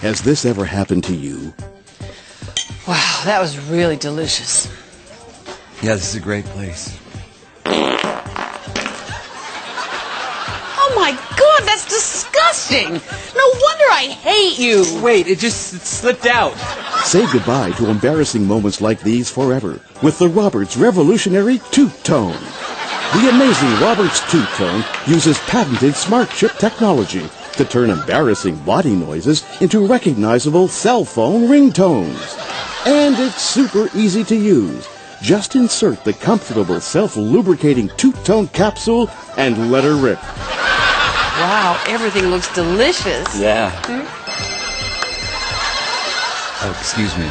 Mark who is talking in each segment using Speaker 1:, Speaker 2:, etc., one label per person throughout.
Speaker 1: Has this ever happened to you?
Speaker 2: Wow, that was really delicious.
Speaker 3: Yeah, this is a great place.
Speaker 2: Oh my God, that's disgusting! No wonder I hate you!
Speaker 3: Wait, it slipped out.
Speaker 1: Say goodbye to embarrassing moments like these forever with the Roberts Revolutionary Toot Tone. The amazing Roberts Toot Tone uses patented smart chip technology to turn embarrassing body noises into recognizable cell phone ringtones. And it's super easy to use. Just insert the comfortable self-lubricating Toot Tone capsule and let her rip.
Speaker 2: Wow, everything looks delicious.
Speaker 3: Yeah. Oh, excuse me.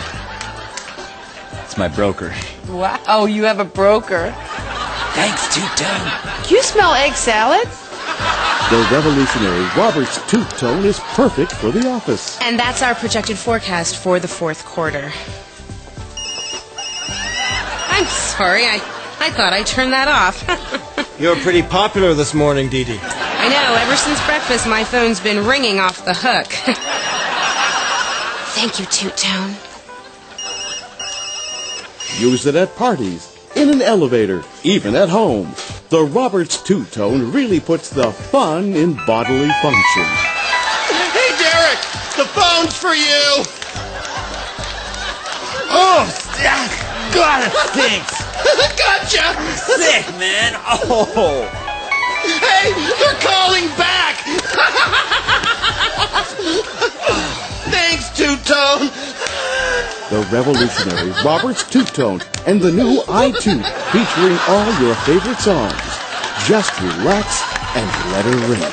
Speaker 3: It's my broker.
Speaker 2: Wow, oh, you have a broker.
Speaker 3: Thanks, Toot Tone.
Speaker 2: Do you smell egg salad?
Speaker 1: The revolutionary Roberts Toot Tone is perfect for the office.
Speaker 4: And that's our projected forecast for the fourth quarter. I'm sorry, I thought I turned that off.
Speaker 5: You're pretty popular this morning, Dee Dee.
Speaker 4: I know, ever since breakfast my phone's been ringing off the hook. Thank you, Toot Tone.
Speaker 1: Use it at parties, in an elevator, even at home. The Roberts Toot Tone really puts the fun in bodily function.
Speaker 5: Hey, Derek! The phone's for you! Oh, God, it stinks! Gotcha!
Speaker 3: Sick, man. Oh.
Speaker 5: Hey, they're calling back! Thanks, Toot Tone!
Speaker 1: The revolutionary Roberts Toot Tone and the new iToot featuring all your favorite songs. Just relax and let her ring.